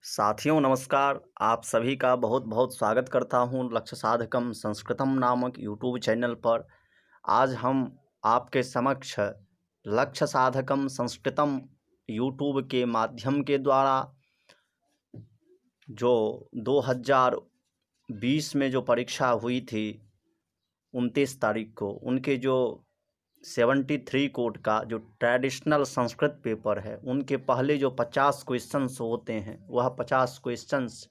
साथियों नमस्कार। आप सभी का बहुत बहुत स्वागत करता हूं लक्ष्य साधकम संस्कृतम नामक यूट्यूब चैनल पर। आज हम आपके समक्ष लक्ष्य साधकम संस्कृतम यूट्यूब के माध्यम के द्वारा जो 2020 में जो परीक्षा हुई थी 29 तारीख को, उनके जो 73 कोड का जो ट्रेडिशनल संस्कृत पेपर है, उनके पहले जो 50 क्वेश्चंस होते हैं, वह 50 क्वेश्चंस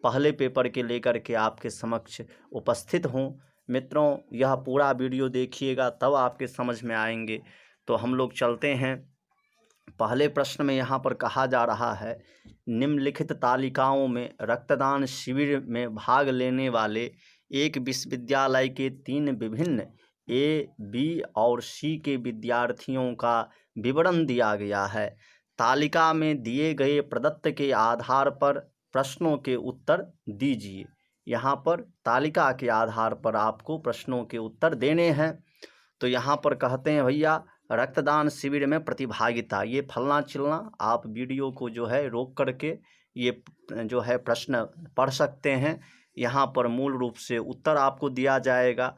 पहले पेपर के लेकर के आपके समक्ष उपस्थित हूँ। मित्रों, यह पूरा वीडियो देखिएगा तब आपके समझ में आएंगे। तो हम लोग चलते हैं। पहले प्रश्न में यहाँ पर कहा जा रहा है, निम्नलिखित तालिकाओं में रक्तदान शिविर में भाग लेने वाले एक विश्वविद्यालय के 3 विभिन्न ए, बी और सी के विद्यार्थियों का विवरण दिया गया है। तालिका में दिए गए प्रदत्त के आधार पर प्रश्नों के उत्तर दीजिए। यहाँ पर तालिका के आधार पर आपको प्रश्नों के उत्तर देने हैं। तो यहाँ पर कहते हैं भैया, रक्तदान शिविर में प्रतिभागिता, ये फलना चिलना आप वीडियो को जो है रोक करके ये जो है प्रश्न पढ़ सकते हैं। यहाँ पर मूल रूप से उत्तर आपको दिया जाएगा।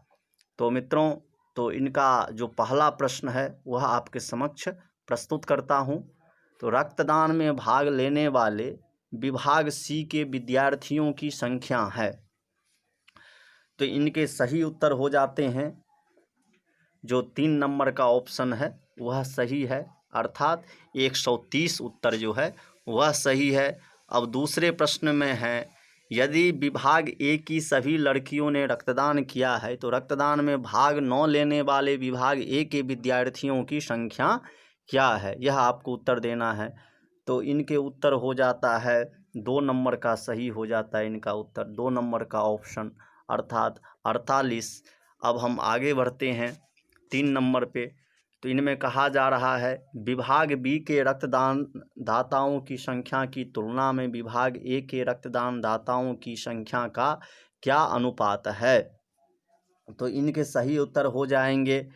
तो मित्रों, तो इनका जो पहला प्रश्न है वह आपके समक्ष प्रस्तुत करता हूँ। तो रक्तदान में भाग लेने वाले विभाग सी के विद्यार्थियों की संख्या है। तो इनके सही उत्तर हो जाते हैं, जो 3 नंबर का ऑप्शन है वह सही है, अर्थात 130 उत्तर जो है वह सही है। अब दूसरे प्रश्न में है, यदि विभाग ए की सभी लड़कियों ने रक्तदान किया है तो रक्तदान में भाग न लेने वाले विभाग ए के विद्यार्थियों की संख्या क्या है, यह आपको उत्तर देना है। तो इनके उत्तर हो जाता है 2 नंबर का सही हो जाता है इनका उत्तर, 2 नंबर का ऑप्शन, अर्थात 48। अब हम आगे बढ़ते हैं 3 नंबर पे। तो इनमें कहा जा रहा है, विभाग बी के रक्तदान दाताओं की संख्या की तुलना में विभाग ए के रक्तदान दाताओं की संख्या का क्या अनुपात है। तो इनके सही उत्तर हो जाएंगे,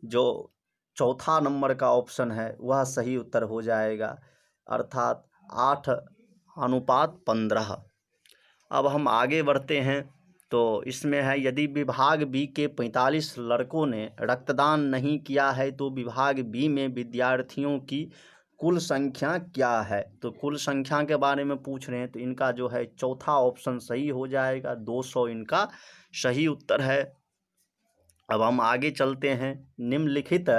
जो चौथा नंबर का ऑप्शन है वह सही उत्तर हो जाएगा, अर्थात 8:15। अब हम आगे बढ़ते हैं। तो इसमें है, यदि विभाग बी के 45 लड़कों ने रक्तदान नहीं किया है तो विभाग बी में विद्यार्थियों की कुल संख्या क्या है। तो कुल संख्या के बारे में पूछ रहे हैं, तो इनका जो है चौथा ऑप्शन सही हो जाएगा, 200 इनका सही उत्तर है। अब हम आगे चलते हैं। निम्नलिखित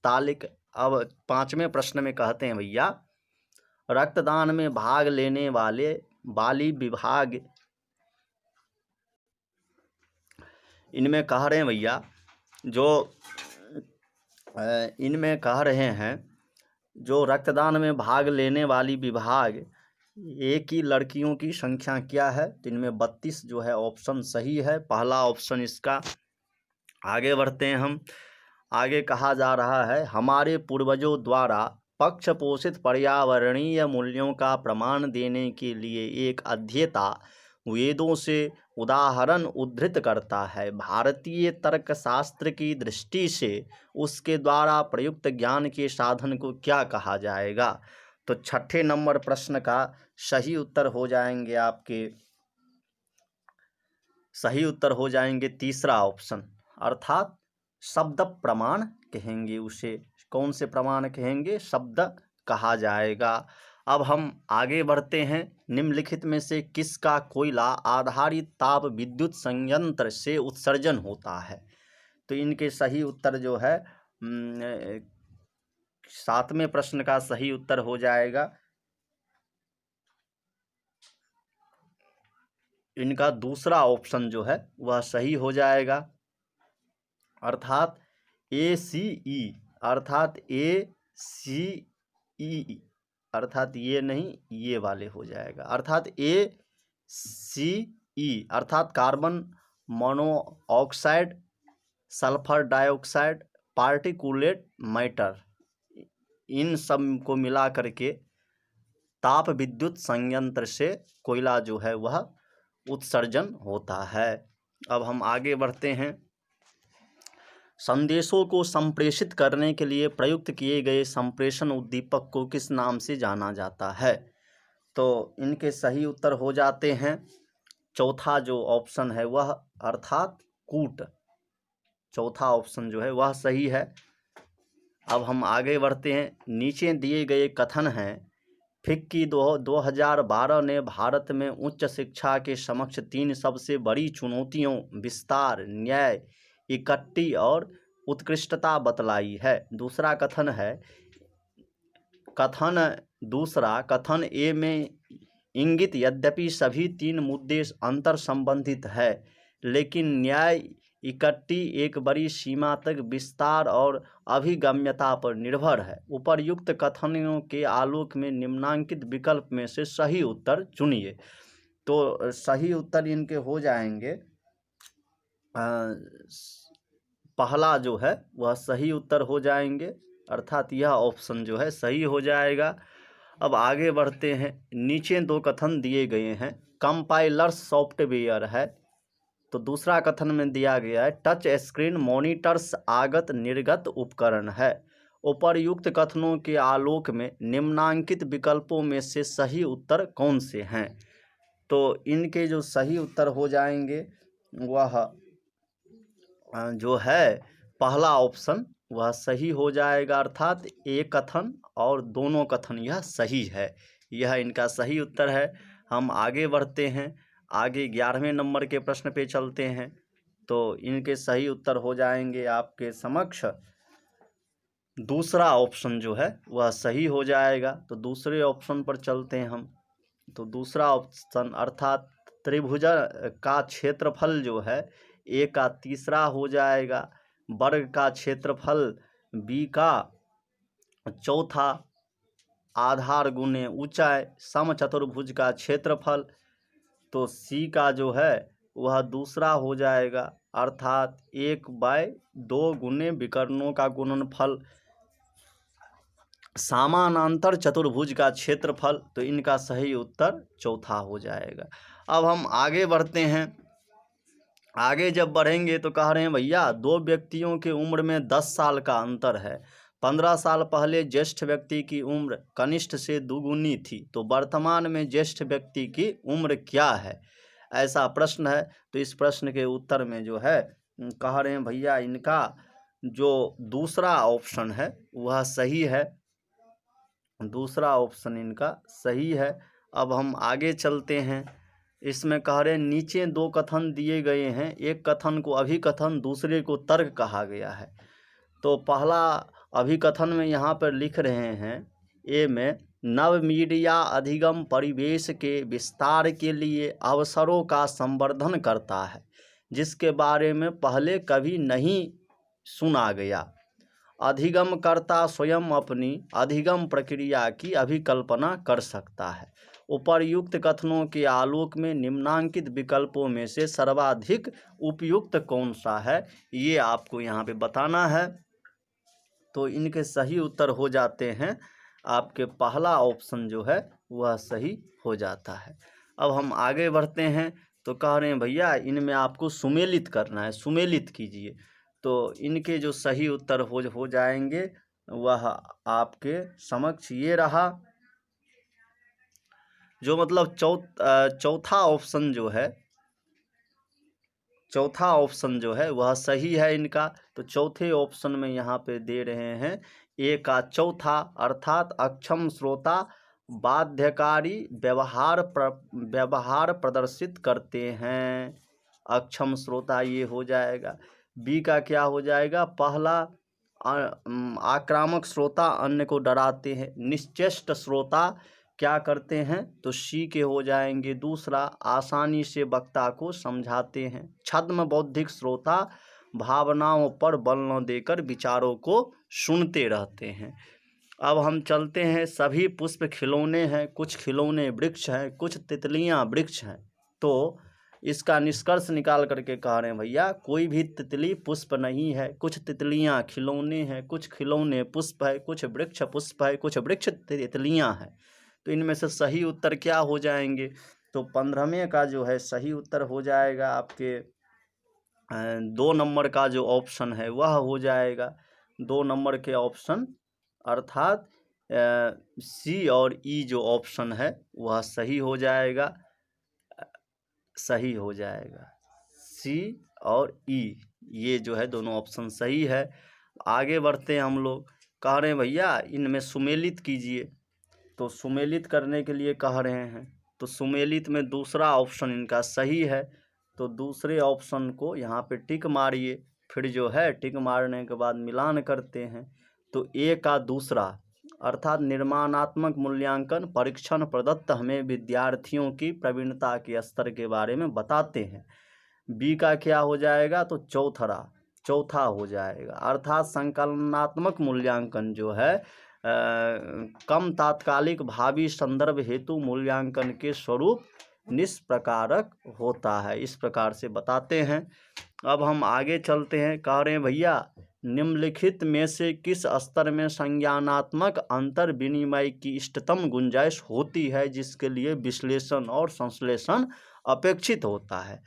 तालिक अब 5वें प्रश्न में कहते हैं भैया, रक्तदान में भाग लेने वाली विभाग, इनमें कह रहे हैं भैया, जो इनमें कह रहे हैं जो रक्तदान में भाग लेने वाली विभाग ए की लड़कियों की संख्या क्या है। तो इनमें 32 जो है ऑप्शन सही है, पहला ऑप्शन इसका। आगे बढ़ते हैं हम। आगे कहा जा रहा है, हमारे पूर्वजों द्वारा पक्ष पोषित पर्यावरणीय मूल्यों का प्रमाण देने के लिए एक अध्येता वेदों से उदाहरण उद्धृत करता है। भारतीय तर्कशास्त्र की दृष्टि से उसके द्वारा प्रयुक्त ज्ञान के साधन को क्या कहा जाएगा। तो 6ठे नंबर प्रश्न का सही उत्तर हो जाएंगे आपके, सही उत्तर हो जाएंगे तीसरा ऑप्शन, अर्थात शब्द प्रमाण कहेंगे उसे। कौन से प्रमाण कहेंगे, शब्द कहा जाएगा। अब हम आगे बढ़ते हैं। निम्नलिखित में से किसका कोयला आधारित ताप विद्युत संयंत्र से उत्सर्जन होता है। तो इनके सही उत्तर जो है 7वें प्रश्न का सही उत्तर हो जाएगा, इनका दूसरा ऑप्शन जो है वह सही हो जाएगा, अर्थात ACE, अर्थात ACE, अर्थात ये नहीं ये वाले हो जाएगा, अर्थात ACE, अर्थात carbon monoxide, sulphur dioxide, particulate matter, इन सब को मिला करके ताप विद्युत संयंत्र से कोयला जो है वह उत्सर्जन होता है। अब हम आगे बढ़ते हैं। संदेशों को संप्रेषित करने के लिए प्रयुक्त किए गए संप्रेषण उद्दीपक को किस नाम से जाना जाता है। तो इनके सही उत्तर हो जाते हैं चौथा जो ऑप्शन है वह, अर्थात कूट। चौथा ऑप्शन जो है वह सही है। अब हम आगे बढ़ते हैं। नीचे दिए गए कथन हैं, फिक्की 2012 ने भारत में उच्च शिक्षा के समक्ष 3 सबसे बड़ी चुनौतियों विस्तार, न्याय, इकट्ठी और उत्कृष्टता बतलाई है। दूसरा कथन है, कथन ए में इंगित यद्यपि सभी 3 मुद्दे अंतर संबंधित है, लेकिन न्याय, इकट्ठी एक बड़ी सीमा तक विस्तार और अभिगम्यता पर निर्भर है। उपर्युक्त कथनों के आलोक में निम्नांकित विकल्प में से सही उत्तर चुनिए। तो सही उत्तर इनके हो जाएंगे, पहला जो है वह सही उत्तर हो जाएंगे, अर्थात यह ऑप्शन जो है सही हो जाएगा। अब आगे बढ़ते हैं। नीचे 2 कथन दिए गए हैं। कंपाइलर्स सॉफ्टवेयर है, तो दूसरा कथन में दिया गया है टच स्क्रीन मॉनिटर्स आगत निर्गत उपकरण है। उपर्युक्त कथनों के आलोक में निम्नांकित विकल्पों में से सही उत्तर कौन से हैं? तो इनके जो सही उत्तर हो जाएंगे वह जो है पहला ऑप्शन वह सही हो जाएगा, अर्थात एक कथन और दोनों कथन यह सही है। यह इनका सही उत्तर है। हम आगे बढ़ते हैं। आगे 11वें नंबर के प्रश्न पे चलते हैं। तो इनके सही उत्तर हो जाएंगे आपके समक्ष दूसरा ऑप्शन जो है वह सही हो जाएगा। तो दूसरे ऑप्शन पर चलते हैं हम। तो दूसरा ऑप्शन अर्थात त्रिभुज का क्षेत्रफल जो है ए का तीसरा हो जाएगा, वर्ग का क्षेत्रफल बी का चौथा, आधार गुने ऊंचाई, समचतुर्भुज का क्षेत्रफल तो सी का जो है वह दूसरा हो जाएगा, अर्थात 1/2 गुने विकर्णों का गुणनफल, समानांतर चतुर्भुज का क्षेत्रफल। तो इनका सही उत्तर चौथा हो जाएगा। अब हम आगे बढ़ते हैं। आगे जब बढ़ेंगे तो कह रहे हैं भैया 2 व्यक्तियों की उम्र में 10 साल का अंतर है। 15 साल पहले ज्येष्ठ व्यक्ति की उम्र कनिष्ठ से दुगुनी थी, तो वर्तमान में ज्येष्ठ व्यक्ति की उम्र क्या है? ऐसा प्रश्न है। तो इस प्रश्न के उत्तर में जो है कह रहे हैं भैया इनका जो दूसरा ऑप्शन है वह सही है। दूसरा ऑप्शन इनका सही है। अब हम आगे चलते हैं। इसमें कह रहे हैं नीचे 2 कथन दिए गए हैं, एक कथन को अभिकथन, दूसरे को तर्क कहा गया है। तो पहला अभिकथन में यहाँ पर लिख रहे हैं ए में, नव मीडिया अधिगम परिवेश के विस्तार के लिए अवसरों का संवर्धन करता है, जिसके बारे में पहले कभी नहीं सुना गया। अधिगमकर्ता स्वयं अपनी अधिगम प्रक्रिया की अभिकल्पना कर सकता है। उपर्युक्त कथनों के आलोक में निम्नांकित विकल्पों में से सर्वाधिक उपयुक्त कौन सा है, ये आपको यहाँ पे बताना है। तो इनके सही उत्तर हो जाते हैं आपके पहला ऑप्शन जो है वह सही हो जाता है। अब हम आगे बढ़ते हैं। तो कह रहे हैं भैया इनमें आपको सुमेलित करना है, सुमेलित कीजिए। तो इनके जो सही उत्तर हो जाएंगे वह आपके समक्ष ये रहा, जो मतलब चौथा ऑप्शन जो है वह सही है इनका। तो चौथे ऑप्शन में यहाँ पे दे रहे हैं ए का चौथा, अर्थात अक्षम श्रोता बाध्यकारी व्यवहार प्रदर्शित करते हैं। अक्षम श्रोता ये हो जाएगा। बी का क्या हो जाएगा, पहला आक्रामक श्रोता अन्य को डराते हैं। निश्चेष्ट श्रोता क्या करते हैं, तो सी के हो जाएंगे दूसरा, आसानी से वक्ता को समझाते हैं। छद्म बौद्धिक श्रोता भावनाओं पर बल न देकर विचारों को सुनते रहते हैं। अब हम चलते हैं। सभी पुष्प खिलौने हैं, कुछ खिलौने वृक्ष हैं, कुछ तितलियां वृक्ष हैं। तो इसका निष्कर्ष निकाल करके कह रहे हैं भैया कोई भी तितली पुष्प नहीं है, कुछ तितलियां खिलौने हैं, कुछ खिलौने पुष्प है, कुछ वृक्ष पुष्प है, कुछ वृक्ष तितलियां हैं। तो इनमें से सही उत्तर क्या हो जाएंगे, तो 15वें का जो है सही उत्तर हो जाएगा आपके 2 नंबर का जो ऑप्शन है वह हो जाएगा। 2 नंबर के ऑप्शन, अर्थात सी और ई जो ऑप्शन है वह सही हो जाएगा, सही हो जाएगा। सी और ई ये जो है दोनों ऑप्शन सही है। आगे बढ़ते हैं हम लोग। कह रहे हैं भैया इनमें सुमेलित कीजिए, तो सुमेलित करने के लिए कह रहे हैं, तो सुमेलित में दूसरा ऑप्शन इनका सही है, तो दूसरे ऑप्शन को यहाँ पे टिक मारिए। फिर जो है टिक मारने के बाद मिलान करते हैं, तो ए का दूसरा अर्थात निर्माणात्मक मूल्यांकन परीक्षण प्रदत्त हमें विद्यार्थियों की प्रवीणता के स्तर के बारे में बताते हैं। बी का क्या हो जाएगा, तो चौथा हो जाएगा, अर्थात संकलनात्मक मूल्यांकन जो है कम तात्कालिक भावी संदर्भ हेतु मूल्यांकन के स्वरूप निष्प्रकारक होता है, इस प्रकार से बताते हैं। अब हम आगे चलते हैं। कह रहे हैं भैया निम्नलिखित में से किस स्तर में संज्ञानात्मक अंतर विनिमय की इष्टतम गुंजाइश होती है जिसके लिए विश्लेषण और संश्लेषण अपेक्षित होता है।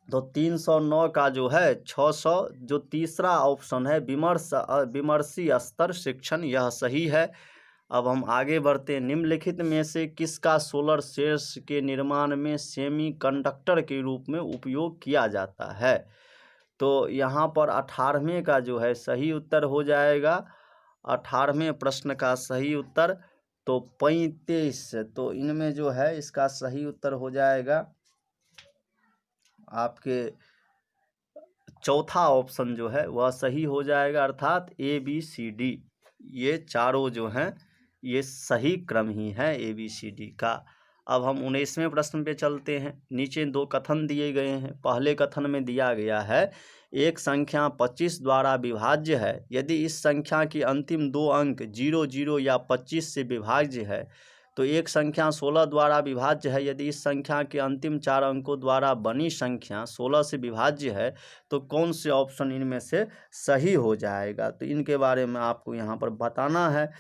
तो 309 का जो है 600 जो तीसरा ऑप्शन है विमर्शी स्तर शिक्षण, यह सही है। अब हम आगे बढ़ते हैं। निम्नलिखित में से किसका सोलर सेल्स के निर्माण में सेमीकंडक्टर के रूप में उपयोग किया जाता है, तो यहाँ पर 18वें का जो है सही उत्तर हो जाएगा। 18वें प्रश्न का सही उत्तर तो 35, तो इनमें जो है इसका सही उत्तर हो जाएगा आपके चौथा ऑप्शन जो है वह सही हो जाएगा, अर्थात ए बी सी डी ये चारों जो हैं ये सही क्रम ही है ए बी सी डी का। अब हम 19वें प्रश्न पे चलते हैं। नीचे दो कथन दिए गए हैं। पहले कथन में दिया गया है एक संख्या 25 द्वारा विभाज्य है यदि इस संख्या की अंतिम दो अंक 00 या 25 से विभाज्य है, तो एक संख्या 16 द्वारा विभाज्य है यदि इस संख्या के अंतिम 4 अंकों द्वारा बनी संख्या 16 से विभाज्य है, तो कौन से ऑप्शन इनमें से सही हो जाएगा, तो इनके बारे में आपको यहाँ पर बताना है।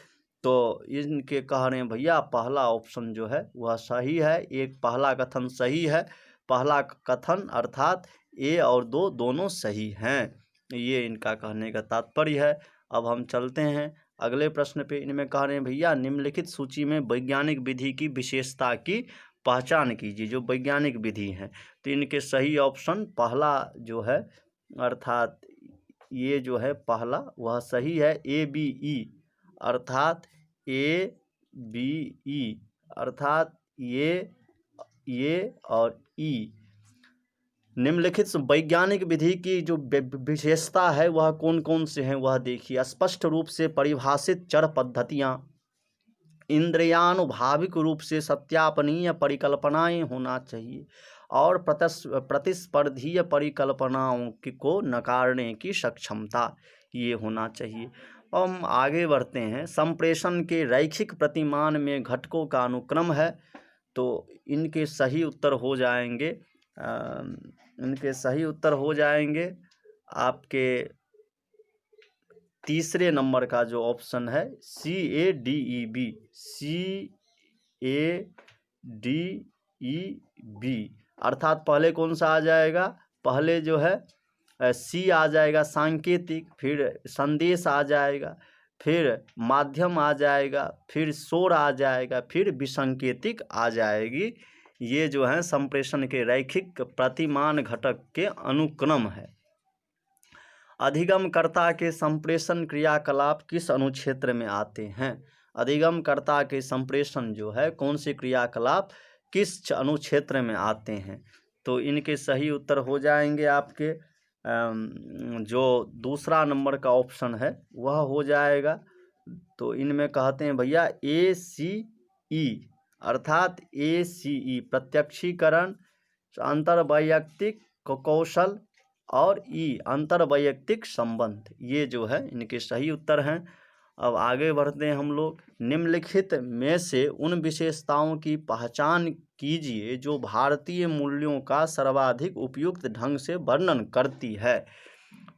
तो इनके कह रहे हैं भैया पहला ऑप्शन जो है वह सही है, एक पहला कथन सही है, पहला कथन अर्थात ए और दो दोनों सही हैं, ये इनका कहने का तात्पर्य है। अब हम चलते हैं अगले प्रश्न पे। इनमें कह रहे हैं भैया निम्नलिखित सूची में वैज्ञानिक विधि की विशेषता की पहचान कीजिए, जो वैज्ञानिक विधि हैं, तो इनके सही ऑप्शन पहला जो है अर्थात ये जो है पहला वह सही है, ए बी ई अर्थात ए बी ई अर्थात ये और ई। निम्नलिखित वैज्ञानिक विधि की जो विशेषता है वह कौन कौन से हैं वह देखिए। स्पष्ट रूप से परिभाषित चर पद्धतियाँ, इंद्रियानुभाविक रूप से सत्यापनीय परिकल्पनाएं होना चाहिए और प्रतिस्पर्धीय परिकल्पनाओं को नकारने की सक्षमता ये होना चाहिए। हम आगे बढ़ते हैं। संप्रेषण के रैखिक प्रतिमान में घटकों का अनुक्रम है, तो इनके सही उत्तर हो जाएंगे आपके तीसरे नंबर का जो ऑप्शन है CADEB अर्थात पहले कौन सा आ जाएगा, पहले जो है सी आ जाएगा सांकेतिक, फिर संदेश आ जाएगा, फिर माध्यम आ जाएगा, फिर शोर आ जाएगा, फिर विसंकेतिक आ जाएगी। ये जो है संप्रेषण के रैखिक प्रतिमान घटक के अनुक्रम है। अधिगमकर्ता के संप्रेषण क्रियाकलाप किस अनुक्षेत्र में आते हैं, अधिगमकर्ता के संप्रेषण जो है कौन से क्रियाकलाप किस अनुक्षेत्र में आते हैं, तो इनके सही उत्तर हो जाएंगे आपके जो दूसरा नंबर का ऑप्शन है वह हो जाएगा। तो इनमें कहते हैं भैया ACE अर्थात ACE प्रत्यक्षीकरण, अंतर्वैयक्तिक कौशल और अंतर्वैयक्तिक संबंध, ये जो है इनके सही उत्तर हैं। अब आगे बढ़ते हैं हम लोग। निम्नलिखित में से उन विशेषताओं की पहचान कीजिए जो भारतीय मूल्यों का सर्वाधिक उपयुक्त ढंग से वर्णन करती है,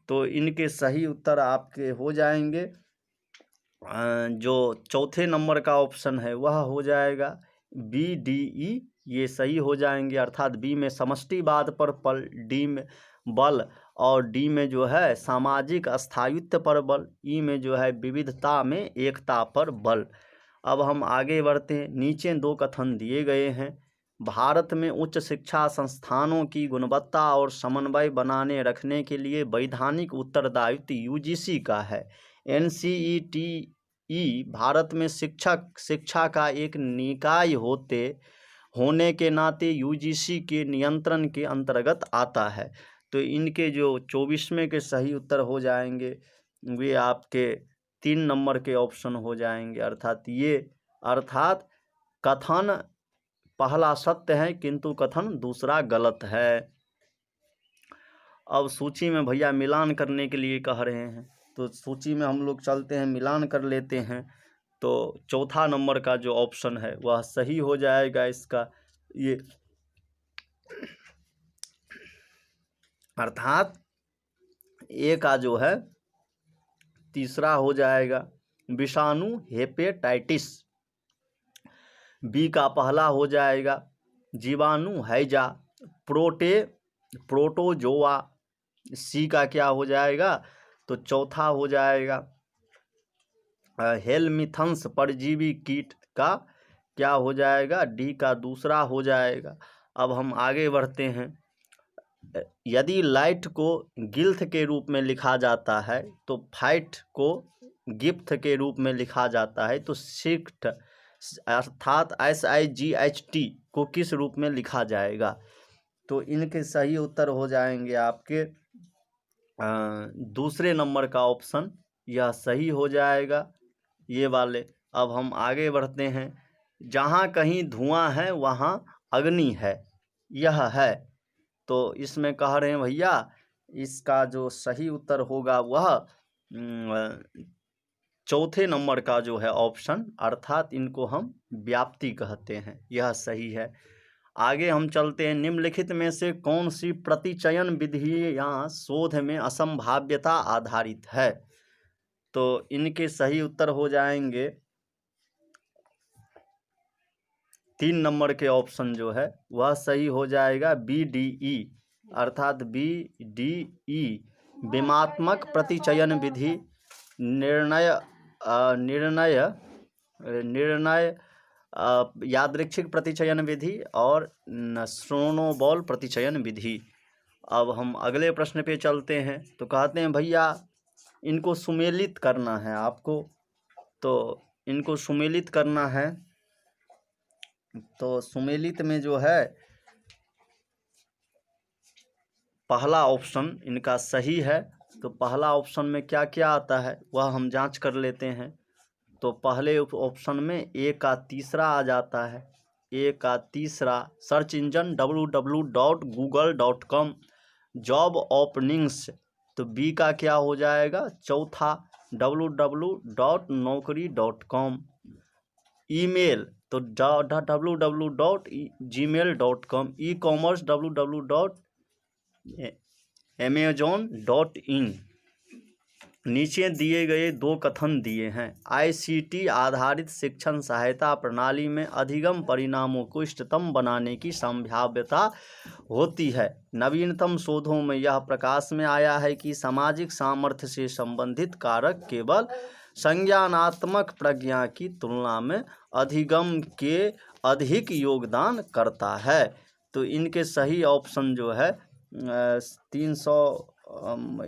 तो इनके सही उत्तर आपके हो जाएंगे जो चौथे नंबर का ऑप्शन है वह हो जाएगा BDE, ये सही हो जाएंगे, अर्थात बी में समष्टिवाद पर डी में बल, और डी में जो है सामाजिक स्थायित्व पर बल, ई में जो है विविधता में एकता पर बल। अब हम आगे बढ़ते हैं। नीचे 2 कथन दिए गए हैं। भारत में उच्च शिक्षा संस्थानों की गुणवत्ता और समन्वय बनाने रखने के लिए वैधानिक उत्तरदायित्व यूजीसी का है। एनसीईटी भारत में शिक्षा का एक निकाय होने के नाते यूजीसी के नियंत्रण के अंतर्गत आता है। तो इनके जो 24वें के सही उत्तर हो जाएंगे वे आपके 3 नंबर के ऑप्शन हो जाएंगे। अर्थात कथन पहला सत्य है किंतु कथन दूसरा गलत है। अब सूची में भैया मिलान करने के लिए कह रहे हैं, तो सूची में हम लोग चलते हैं, मिलान कर लेते हैं। तो चौथा नंबर का जो ऑप्शन है वह सही हो जाएगा इसका, ये अर्थात ए का जो है तीसरा हो जाएगा विषाणु हेपेटाइटिस, बी का पहला हो जाएगा जीवाणु हैजा प्रोटोजोआ, सी का क्या हो जाएगा तो चौथा हो जाएगा हेलमिथन्स परजीवी कीट का क्या हो जाएगा, डी का दूसरा हो जाएगा। अब हम आगे बढ़ते हैं। यदि लाइट को गिल्थ के रूप में लिखा जाता है तो फाइट को गिफ्ट के रूप में लिखा जाता है, तो शिफ्ट अर्थात SIGHT को किस रूप में लिखा जाएगा। तो इनके सही उत्तर हो जाएंगे आपके दूसरे नंबर का ऑप्शन, यह सही हो जाएगा ये वाले। अब हम आगे बढ़ते हैं। जहाँ कहीं धुआं है वहाँ अग्नि है, यह है। तो इसमें कह रहे हैं भैया इसका जो सही उत्तर होगा वह चौथे नंबर का जो है ऑप्शन, अर्थात इनको हम व्याप्ति कहते हैं, यह सही है। आगे हम चलते हैं। निम्नलिखित में से कौन सी प्रतिचयन विधियां शोध में असंभाव्यता आधारित है। तो इनके सही उत्तर हो जाएंगे 3 नंबर के ऑप्शन जो है वह सही हो जाएगा BDE, अर्थात BDE विमात्मक प्रतिचयन विधि, निर्णय यादृच्छिक प्रतिचयन विधि और स्नोबॉल प्रतिचयन विधि। अब हम अगले प्रश्न पे चलते हैं। तो कहते हैं भैया इनको सुमेलित करना है आपको, तो इनको सुमेलित करना है। तो सुमेलित में जो है पहला ऑप्शन इनका सही है। तो पहला ऑप्शन में क्या क्या आता है वह हम जांच कर लेते हैं। तो पहले ऑप्शन में ए का तीसरा आ जाता है, ए का तीसरा search engine www.google.com, job openings. तो बी का क्या हो जाएगा चौथा www.naukri.com, ईमेल तो www.gmail.com, ई कॉमर्स www.amazon.in। नीचे दिए गए 2 कथन दिए हैं। ICT आधारित शिक्षण सहायता प्रणाली में अधिगम परिणामों को इष्टतम बनाने की संभाव्यता होती है। नवीनतम शोधों में यह प्रकाश में आया है कि सामाजिक सामर्थ्य से संबंधित कारक केवल संज्ञानात्मक प्रज्ञा की तुलना में अधिगम के अधिक योगदान करता है। तो इनके सही ऑप्शन जो है 300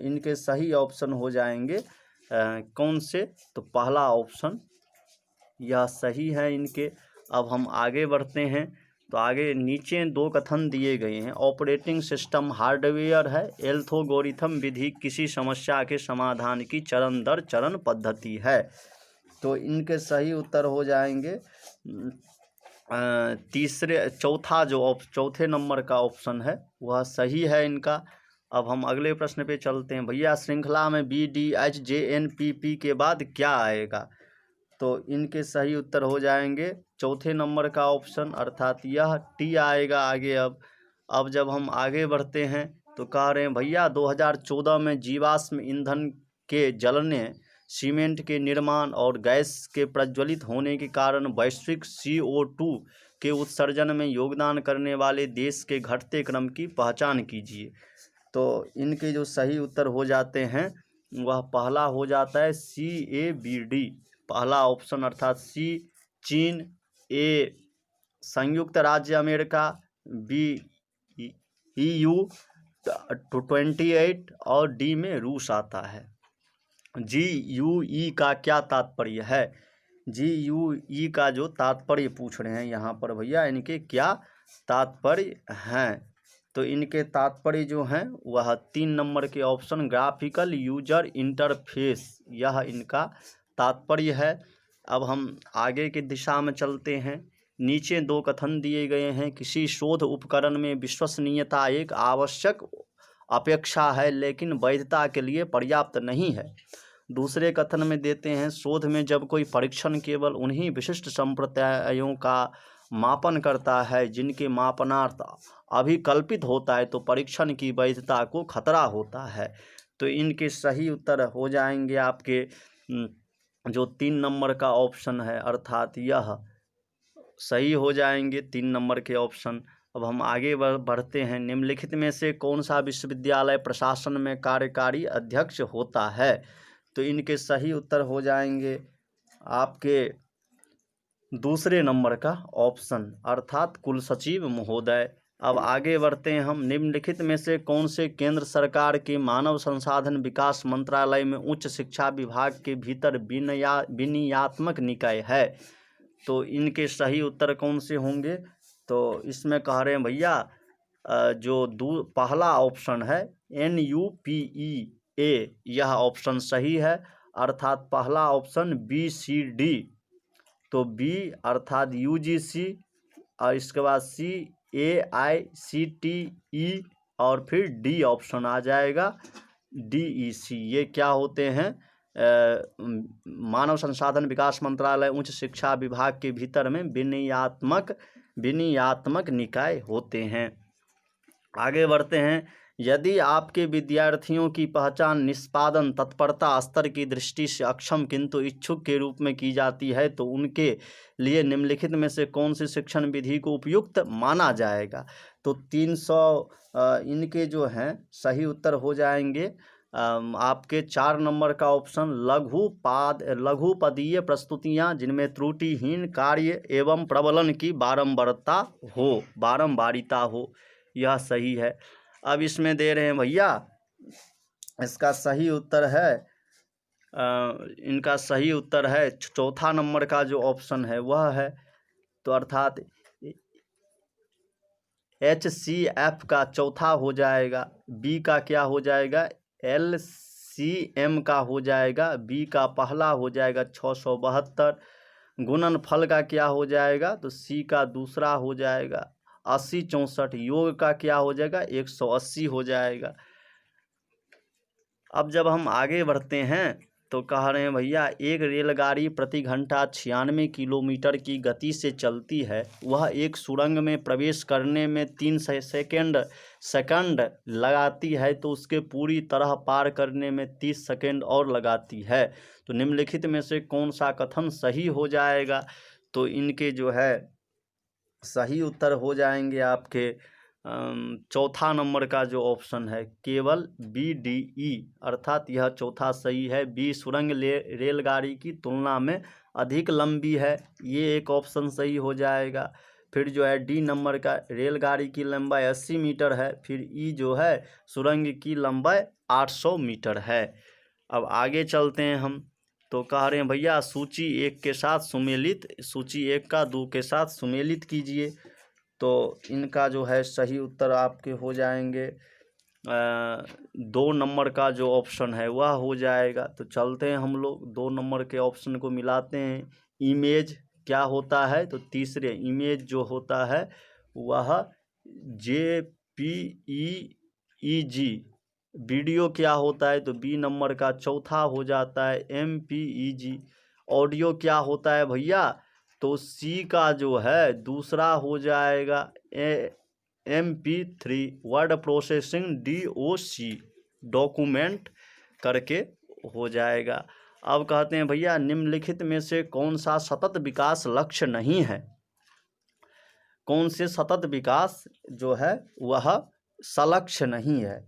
इनके सही ऑप्शन हो जाएंगे कौन से, तो पहला ऑप्शन यह सही है इनके। अब हम आगे बढ़ते हैं। तो आगे नीचे 2 कथन दिए गए हैं। ऑपरेटिंग सिस्टम हार्डवेयर है, एल्गोरिथम विधि किसी समस्या के समाधान की चरण दर चरण पद्धति है। तो इनके सही उत्तर हो जाएंगे चौथे नंबर का ऑप्शन है वह सही है इनका। अब हम अगले प्रश्न पे चलते हैं। भैया श्रृंखला में BDHJNPP के बाद क्या आएगा। तो इनके सही उत्तर हो जाएंगे चौथे नंबर का ऑप्शन, अर्थात यह टी आएगा आगे। अब जब हम आगे बढ़ते हैं तो कह रहे हैं भैया 2014 में जीवाश्म ईंधन के जलने, सीमेंट के निर्माण और गैस के प्रज्वलित होने के कारण वैश्विक CO2 के उत्सर्जन में योगदान करने वाले देश के घटते क्रम की पहचान कीजिए। तो इनके जो सही उत्तर हो जाते हैं वह पहला हो जाता है CABD, पहला ऑप्शन अर्थात सी चीन, ए संयुक्त राज्य अमेरिका, बी EU 28 और डी में रूस आता है। GUE का क्या तात्पर्य है? GUE का जो तात्पर्य पूछ रहे हैं यहाँ पर भैया, इनके क्या तात्पर्य हैं? तो इनके तात्पर्य जो हैं वह 3 नंबर के ऑप्शन ग्राफिकल यूजर इंटरफेस, यह इनका तात्पर्य है। अब हम आगे की दिशा में चलते हैं। नीचे 2 कथन दिए गए हैं। किसी शोध उपकरण में विश्वसनीयता एक आवश्यक अपेक्षा है लेकिन वैधता के लिए पर्याप्त नहीं है। दूसरे कथन में देते हैं, शोध में जब कोई परीक्षण केवल उन्हीं विशिष्ट संप्रदायों का मापन करता है जिनके मापनार्थ अभिकल्पित होता है तो परीक्षण की वैधता को खतरा होता है। तो इनके सही उत्तर हो जाएंगे आपके जो 3 नंबर का ऑप्शन है, अर्थात यह सही हो जाएंगे 3 नंबर के ऑप्शन। अब हम आगे बढ़ते हैं। निम्नलिखित में से कौन सा विश्वविद्यालय प्रशासन में कार्यकारी अध्यक्ष होता है? तो इनके सही उत्तर हो जाएंगे आपके दूसरे नंबर का ऑप्शन, अर्थात कुलसचिव महोदय। अब आगे बढ़ते हैं हम। निम्नलिखित में से कौन से केंद्र सरकार के मानव संसाधन विकास मंत्रालय में उच्च शिक्षा विभाग के भीतर विनियात्मक निकाय है? तो इनके सही उत्तर कौन से होंगे? तो इसमें कह रहे हैं भैया जो पहला ऑप्शन है NUPEA, यह ऑप्शन सही है, अर्थात पहला ऑप्शन BCD। तो B अर्थात UGC और इसके बाद CAICTE और फिर D ऑप्शन आ जाएगा DEC। ये क्या होते हैं? मानव संसाधन विकास मंत्रालय उच्च शिक्षा विभाग के भीतर में विनियात्मक निकाय होते हैं। आगे बढ़ते हैं। यदि आपके विद्यार्थियों की पहचान निष्पादन तत्परता स्तर की दृष्टि से अक्षम किंतु इच्छुक के रूप में की जाती है तो उनके लिए निम्नलिखित में से कौन सी शिक्षण विधि को उपयुक्त माना जाएगा? तो 300 इनके जो हैं सही उत्तर हो जाएंगे आपके 4 नंबर का ऑप्शन लघुपदीय प्रस्तुतियां जिनमें त्रुटिहीन कार्य एवं प्रबलन की बारंबारिता हो, यह सही है। अब इसमें दे रहे हैं भैया, इसका सही उत्तर है इनका सही उत्तर है चौथा नंबर का जो ऑप्शन है वह है, तो अर्थात HCF का चौथा हो जाएगा। B का क्या हो जाएगा? LCM का हो जाएगा। B का पहला हो जाएगा 672। गुणनफल का क्या हो जाएगा? तो C का दूसरा हो जाएगा 80-64। योग का क्या हो जाएगा? 180 हो जाएगा। अब जब हम आगे बढ़ते हैं तो कह रहे हैं भैया, एक रेलगाड़ी प्रति घंटा 96 किलोमीटर की गति से चलती है। वह एक सुरंग में प्रवेश करने में 3 सेकंड लगाती है तो उसके पूरी तरह पार करने में 30 सेकंड और लगाती है। तो निम्नलिखित में से कौन सा कथन सही हो जाएगा? तो इनके जो है सही उत्तर हो जाएंगे आपके चौथा नंबर का जो ऑप्शन है केवल BDE, अर्थात यह चौथा सही है। B सुरंग रेलगाड़ी की तुलना में अधिक लंबी है, ये एक ऑप्शन सही हो जाएगा। फिर जो है D नंबर का रेलगाड़ी की लंबाई 80 मीटर है। फिर E जो है सुरंग की लंबाई 800 मीटर है। अब आगे चलते हैं हम, तो कह रहे हैं भैया सूची 1 के साथ सुमेलित, सूची 1 का 2 के साथ सुमेलित कीजिए। तो इनका जो है सही उत्तर आपके हो जाएंगे 2 नंबर का जो ऑप्शन है वह हो जाएगा। तो चलते हैं हम लोग 2 नंबर के ऑप्शन को मिलाते हैं। इमेज क्या होता है? तो तीसरे इमेज जो होता है वह JPEG। वीडियो क्या होता है? तो B नंबर का चौथा हो जाता है MPEG। ऑडियो क्या होता है भैया? तो C का जो है दूसरा हो जाएगा MP3। Word processing DOC, document करके हो जाएगा। अब कहते हैं भैया निम्नलिखित में से कौन सा सतत विकास लक्ष्य नहीं है? कौन से सतत विकास जो है वह सलक्ष्य नहीं है?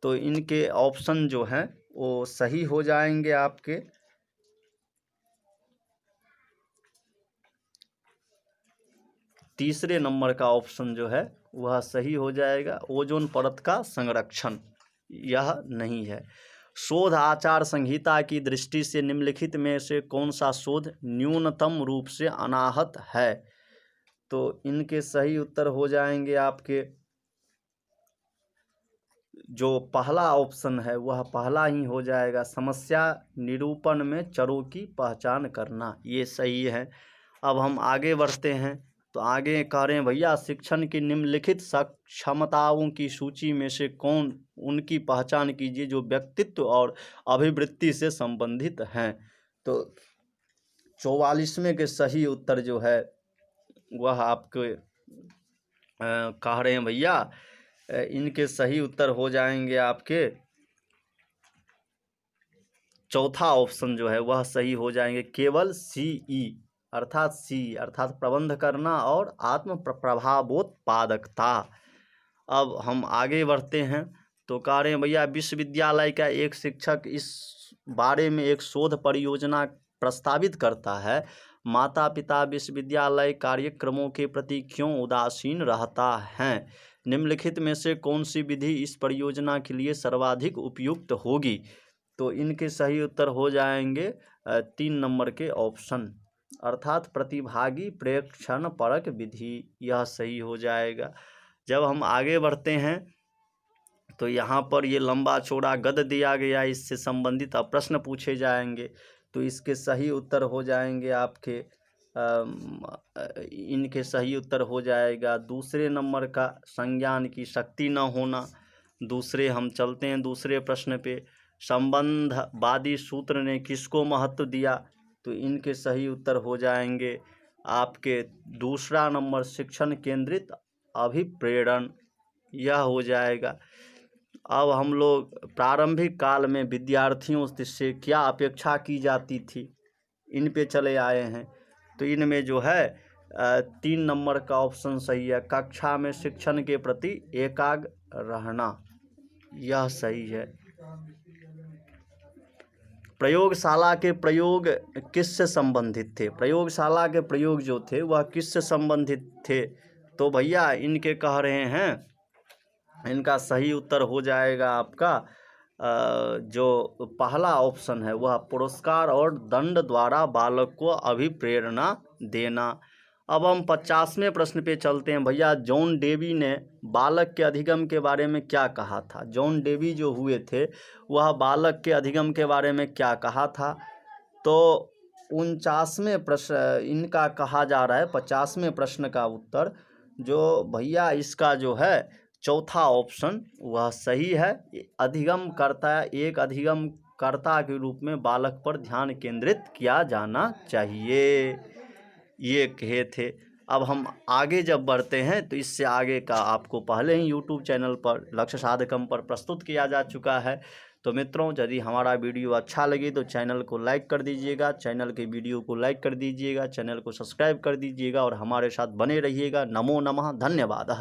तो इनके ऑप्शन जो हैं वो सही हो जाएंगे आपके। तीसरे नंबर का ऑप्शन जो है वह सही हो जाएगा, ओजोन परत का संरक्षण, यह नहीं है। शोध आचार संहिता की दृष्टि से निम्नलिखित में से कौन सा शोध न्यूनतम रूप से अनाहत है? तो इनके सही उत्तर हो जाएंगे आपके जो पहला ऑप्शन है वह पहला ही हो जाएगा, समस्या निरूपण में चरों की पहचान करना, ये सही है। अब हम आगे बढ़ते हैं, तो आगे कह रहे हैं भैया शिक्षण की निम्नलिखित क्षमताओं की सूची में से कौन उनकी पहचान कीजिए जो व्यक्तित्व और अभिवृत्ति से संबंधित हैं। तो 44वें के सही उत्तर जो है वह आपके कह रहे हैं भैया इनके सही उत्तर हो जाएंगे आपके चौथा ऑप्शन जो है वह सही हो जाएंगे, केवल CE अर्थात प्रबंध करना और आत्म प्रभावोत्पादकता। अब हम आगे बढ़ते हैं, तो कह रहे हैं भैया विश्वविद्यालय का एक शिक्षक इस बारे में एक शोध परियोजना प्रस्तावित करता है, माता पिता विश्वविद्यालय कार्यक्रमों के प्रति क्यों उदासीन रहता है? निम्नलिखित में से कौन सी विधि इस परियोजना के लिए सर्वाधिक उपयुक्त होगी? तो इनके सही उत्तर हो जाएंगे 3 नंबर के ऑप्शन, अर्थात प्रतिभागी प्रेक्षण परक विधि, यह सही हो जाएगा। जब हम आगे बढ़ते हैं तो यहाँ पर ये लंबा चौड़ा गद दिया गया, इससे संबंधित अब प्रश्न पूछे जाएंगे, तो इसके सही उत्तर हो जाएंगे आपके इनके सही उत्तर हो जाएगा दूसरे नंबर का, संज्ञान की शक्ति न होना। दूसरे हम चलते हैं दूसरे प्रश्न पे, संबंधवादी सूत्र ने किसको महत्व दिया? तो इनके सही उत्तर हो जाएंगे आपके दूसरा नंबर, शिक्षण केंद्रित अभिप्रेरण, यह हो जाएगा। अब हम लोग प्रारंभिक काल में विद्यार्थियों से क्या अपेक्षा की जाती थी, इन पे चले आए हैं। तो इनमें जो है 3 नंबर का ऑप्शन सही है, कक्षा में शिक्षण के प्रति एकाग्र रहना, यह सही है। प्रयोगशाला के प्रयोग किससे संबंधित थे? प्रयोगशाला के प्रयोग जो थे वह किससे संबंधित थे? तो भैया इनके कह रहे हैं, इनका सही उत्तर हो जाएगा आपका जो पहला ऑप्शन है वह पुरस्कार और दंड द्वारा बालक को अभिप्रेरणा देना। अब हम 50वें प्रश्न पे चलते हैं भैया, जॉन डेवी ने बालक के अधिगम के बारे में क्या कहा था? जॉन डेवी जो हुए थे वह बालक के अधिगम के बारे में क्या कहा था? तो 49वें प्रश्न इनका कहा जा रहा है, 50वें प्रश्न का उत्तर जो भैया इसका जो है चौथा ऑप्शन वह सही है, अधिगम करता है, एक अधिगम कर्ता के रूप में बालक पर ध्यान केंद्रित किया जाना चाहिए, ये कहे थे। अब हम आगे जब बढ़ते हैं तो इससे आगे का आपको पहले ही YouTube चैनल पर लक्ष्य साधकम पर प्रस्तुत किया जा चुका है। तो मित्रों यदि हमारा वीडियो अच्छा लगे तो चैनल को लाइक कर दीजिएगा, चैनल के वीडियो को लाइक कर दीजिएगा, चैनल को सब्सक्राइब कर दीजिएगा और हमारे साथ बने रहिएगा। नमो नमः, धन्यवाद।